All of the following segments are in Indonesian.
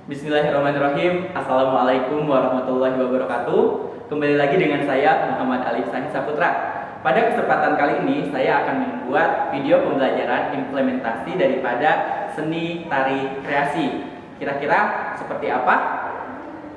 Bismillahirrahmanirrahim. Assalamualaikum warahmatullahi wabarakatuh. Kembali lagi dengan saya Muhammad Ali Sahid Saputra. Pada kesempatan kali ini saya akan membuat video pembelajaran implementasi daripada seni tari kreasi. Kira-kira seperti apa?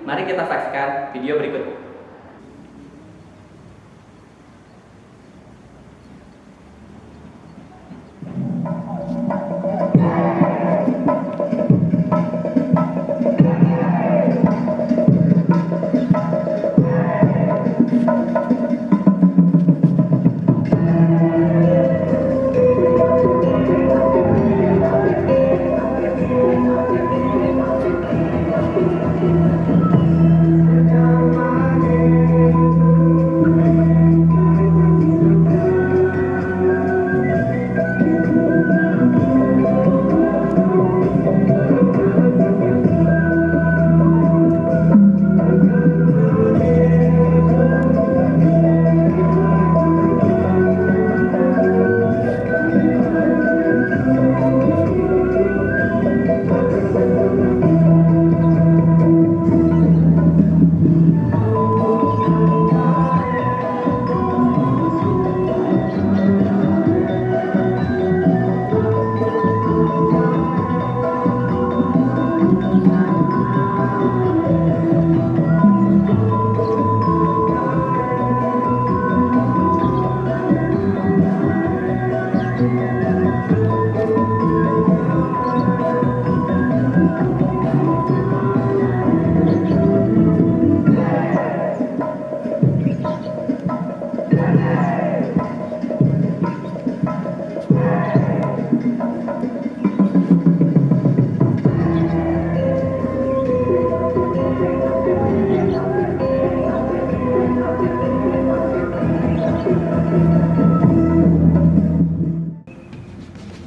Mari kita saksikan video berikut.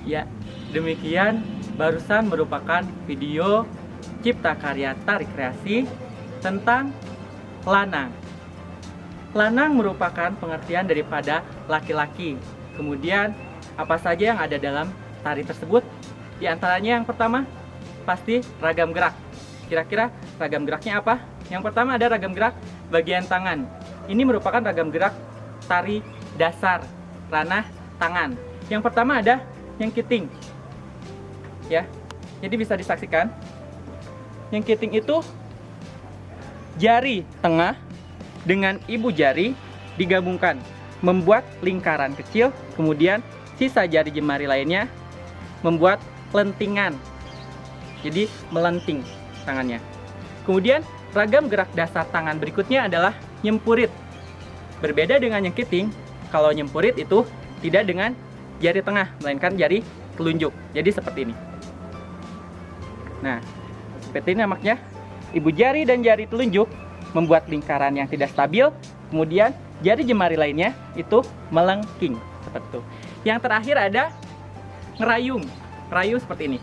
Ya, demikian barusan merupakan video cipta karya tari kreasi tentang lanang. Lanang merupakan pengertian daripada laki-laki. Kemudian, apa saja yang ada dalam tari tersebut? Di antaranya yang pertama, pasti ragam gerak. Kira-kira ragam geraknya apa? Yang pertama ada ragam gerak bagian tangan. Ini merupakan ragam gerak tari dasar ranah tangan. Yang pertama ada yang kiting, ya, jadi bisa disaksikan. Yang kiting itu jari tengah dengan ibu jari digabungkan, membuat lingkaran kecil, kemudian sisa jari jemari lainnya membuat lentingan, jadi melenting tangannya. Kemudian ragam gerak dasar tangan berikutnya adalah nyempurit. Berbeda dengan yang kiting, kalau nyempurit itu tidak dengan jari tengah, melainkan jari telunjuk. Jadi seperti ini. Nah, seperti ini nampaknya. Ibu jari dan jari telunjuk membuat lingkaran yang tidak stabil. Kemudian jari jemari lainnya itu melengking. Seperti itu. Yang terakhir ada ngerayung. Ngerayu seperti ini.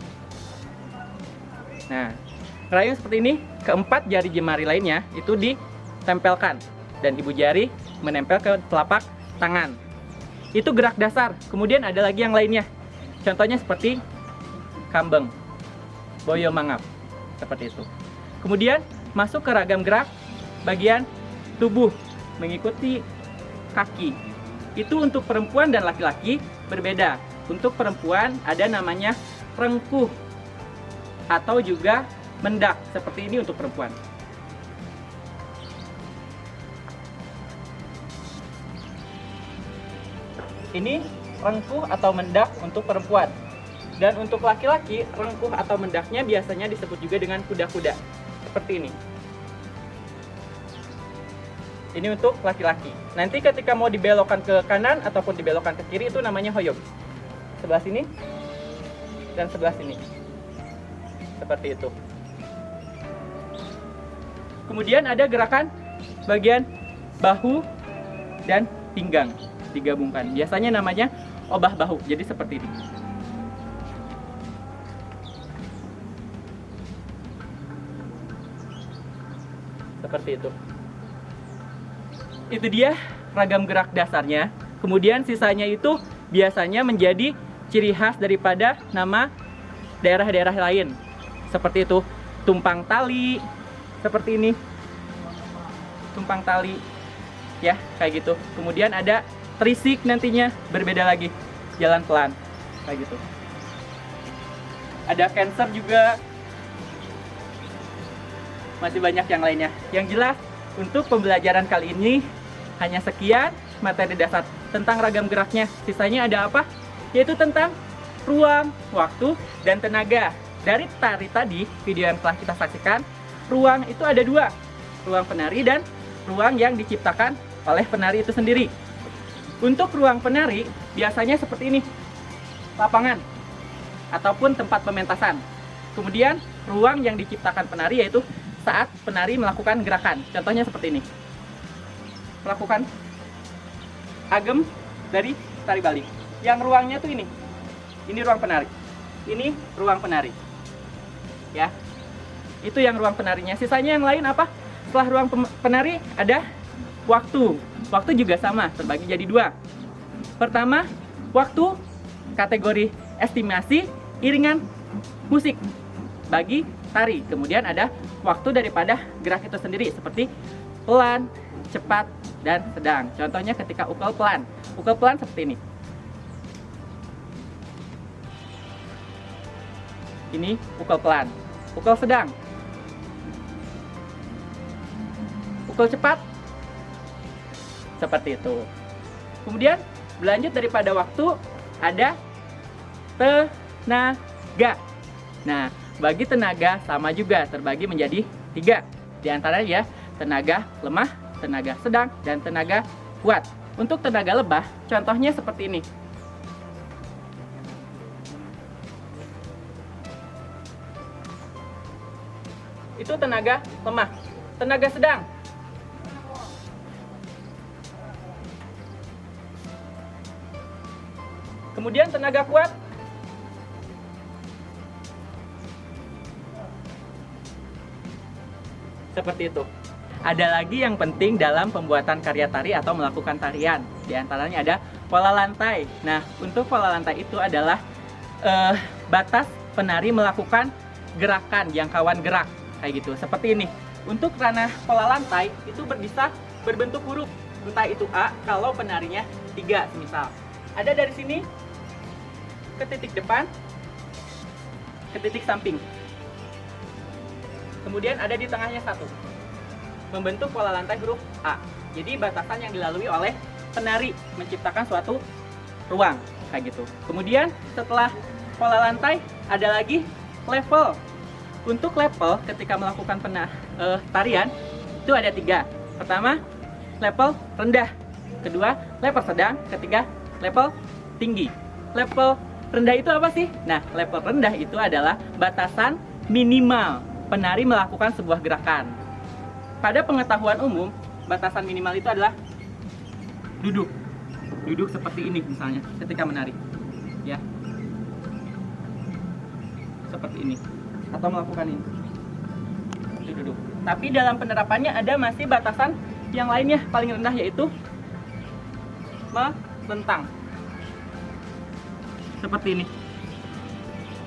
Nah, ngerayung seperti ini. Keempat jari jemari lainnya itu ditempelkan. Dan ibu jari menempel ke telapak tangan. Itu gerak dasar. Kemudian ada lagi yang lainnya. Contohnya seperti kambeng, boyo mangap, seperti itu. Kemudian masuk ke ragam gerak bagian tubuh mengikuti kaki. Itu untuk perempuan dan laki-laki berbeda. Untuk perempuan ada namanya rengkuh atau juga mendak. Seperti ini untuk perempuan. Ini rengkuh atau mendak untuk perempuan. Dan untuk laki-laki, rengkuh atau mendaknya biasanya disebut juga dengan kuda-kuda. Seperti ini. Ini untuk laki-laki. Nanti ketika mau dibelokkan ke kanan ataupun dibelokkan ke kiri itu namanya hoyong. Sebelah sini dan sebelah sini. Seperti itu. Kemudian ada gerakan bagian bahu dan pinggang digabungkan. Biasanya namanya obah bahu. Jadi seperti ini. Seperti itu. Itu dia ragam gerak dasarnya. Kemudian sisanya itu biasanya menjadi ciri khas daripada nama daerah-daerah lain. Seperti itu. tumpang tali seperti ini, tumpang tali ya, kayak gitu. Kemudian ada trisik, nantinya berbeda lagi, jalan pelan kayak gitu. Ada cancer juga, masih banyak yang lainnya. Yang jelas untuk pembelajaran kali ini hanya sekian materi dasar tentang ragam geraknya. Sisanya ada apa? Yaitu tentang ruang, waktu, dan tenaga. Dari tari tadi, video yang telah kita saksikan, ruang itu ada dua, ruang penari dan ruang yang diciptakan oleh penari itu sendiri. Untuk ruang penari biasanya seperti ini, lapangan ataupun tempat pementasan. Kemudian ruang yang diciptakan penari yaitu saat penari melakukan gerakan. Contohnya seperti ini, melakukan agem dari tari Bali. Yang ruangnya tuh ini ruang penari, ini ruang penari ya, itu yang ruang penarinya. Sisanya yang lain apa? Setelah ruang penari ada waktu. Waktu juga sama, terbagi jadi dua. Pertama, waktu kategori estimasi iringan musik bagi tari. Kemudian ada waktu daripada gerak itu sendiri, seperti pelan, cepat, dan sedang. Contohnya ketika ukel pelan. Ukel pelan seperti ini. Ini ukel pelan. Ukel sedang. Ukel cepat. Seperti itu. Kemudian berlanjut daripada waktu ada tenaga. Nah, bagi tenaga sama juga, terbagi menjadi 3. Di antaranya ya, tenaga lemah, tenaga sedang, dan tenaga kuat. Untuk tenaga lemah, contohnya seperti ini. Itu tenaga lemah. Tenaga sedang, kemudian tenaga kuat, seperti itu. Ada lagi yang penting dalam pembuatan karya tari atau melakukan tarian. Di antaranya ada pola lantai. Nah, untuk pola lantai itu adalah batas penari melakukan gerakan, jangkauan gerak, kayak gitu. Seperti ini. Untuk ranah pola lantai itu bisa berbentuk huruf, entah itu A kalau penarinya 3 misal. Ada dari sini ke titik depan, ke titik samping. Kemudian ada di tengahnya 1. Membentuk pola lantai huruf A. Jadi batasan yang dilalui oleh penari menciptakan suatu ruang, kayak gitu. Kemudian setelah pola lantai ada lagi level. Untuk level ketika melakukan tarian itu ada 3. Pertama, level rendah. Kedua, level sedang. Ketiga, level tinggi. Level rendah itu apa sih? Nah, level rendah itu adalah batasan minimal penari melakukan sebuah gerakan. Pada pengetahuan umum, batasan minimal itu adalah duduk. Duduk seperti ini misalnya ketika menari. Ya. Seperti ini. Atau melakukan ini. Duduk. Tapi dalam penerapannya ada masih batasan yang lainnya, paling rendah yaitu melentang. Seperti ini.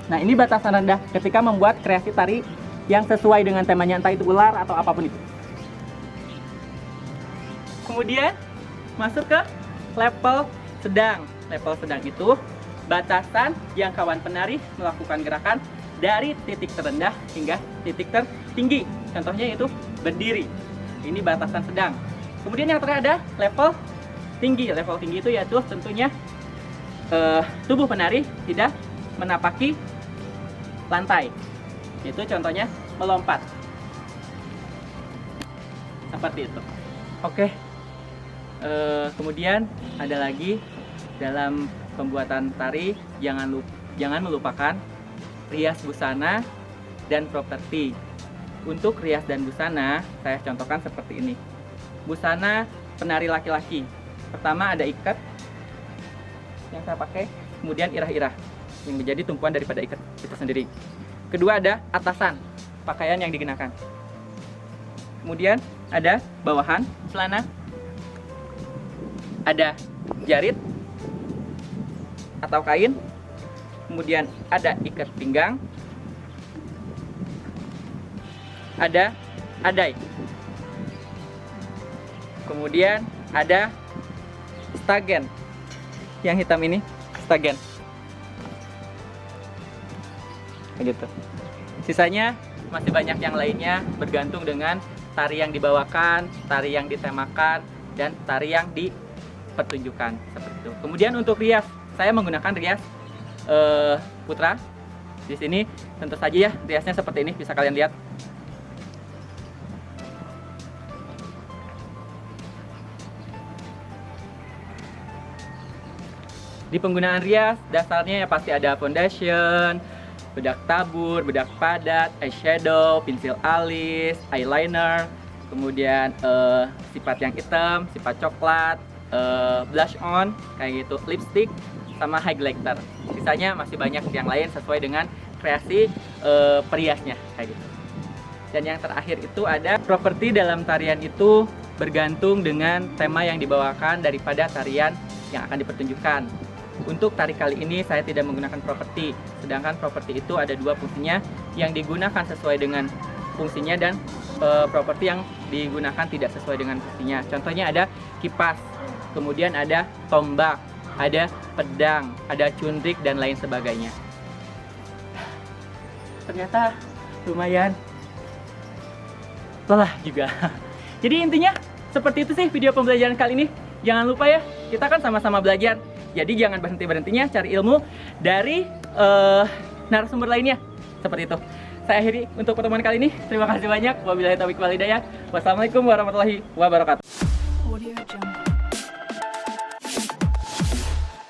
Nah, ini batasan rendah ketika membuat kreasi tari yang sesuai dengan temanya, entah itu ular atau apapun itu. Kemudian masuk ke level sedang. Level sedang itu batasan jangkauan penari melakukan gerakan dari titik terendah hingga titik tertinggi. Contohnya itu berdiri. Ini batasan sedang. Kemudian yang terakhir ada level tinggi. Level tinggi itu yaitu tentunya tubuh penari tidak menapaki lantai. Itu contohnya melompat. Seperti itu. Oke. Kemudian ada lagi dalam pembuatan tari jangan melupakan rias busana dan properti. Untuk rias dan busana saya contohkan seperti ini. Busana penari laki-laki. Pertama ada ikat yang saya pakai, kemudian irah-irah yang menjadi tumpuan daripada ikat itu sendiri. Kedua ada atasan, pakaian yang dikenakan. Kemudian ada bawahan, celana. Ada jarit atau kain. Kemudian ada ikat pinggang. ada adai. Kemudian ada stagen. Yang hitam ini stagen. Begitu. Sisanya masih banyak yang lainnya, bergantung dengan tari yang dibawakan, tari yang ditemakan, dan tari yang dipertunjukkan seperti itu. Kemudian untuk rias, saya menggunakan rias putra. Di sini tentu saja ya riasnya seperti ini, bisa kalian lihat. Di penggunaan rias, dasarnya ya pasti ada foundation, bedak tabur, bedak padat, eyeshadow, pensil alis, eyeliner, kemudian sifat yang hitam, sifat coklat, blush on, kayak gitu, lipstick, sama highlighter. Sisanya masih banyak yang lain sesuai dengan kreasi periasnya, kayak gitu. Dan yang terakhir itu ada properti dalam tarian itu bergantung dengan tema yang dibawakan daripada tarian yang akan dipertunjukkan. Untuk tari kali ini saya tidak menggunakan properti, sedangkan properti itu ada dua fungsinya yang digunakan sesuai dengan fungsinya dan properti yang digunakan tidak sesuai dengan fungsinya. Contohnya ada kipas, kemudian ada tombak, ada pedang, ada cundrik dan lain sebagainya. Ternyata lumayan lelah juga. Jadi intinya seperti itu sih video pembelajaran kali ini. Jangan lupa ya, kita kan sama-sama belajar. Jadi jangan berhenti-berhentinya cari ilmu dari narasumber lainnya. Seperti itu. Saya akhiri untuk pertemuan kali ini. Terima kasih banyak. Wabillahi taufiq wal hidayah. Wassalamualaikum warahmatullahi wabarakatuh.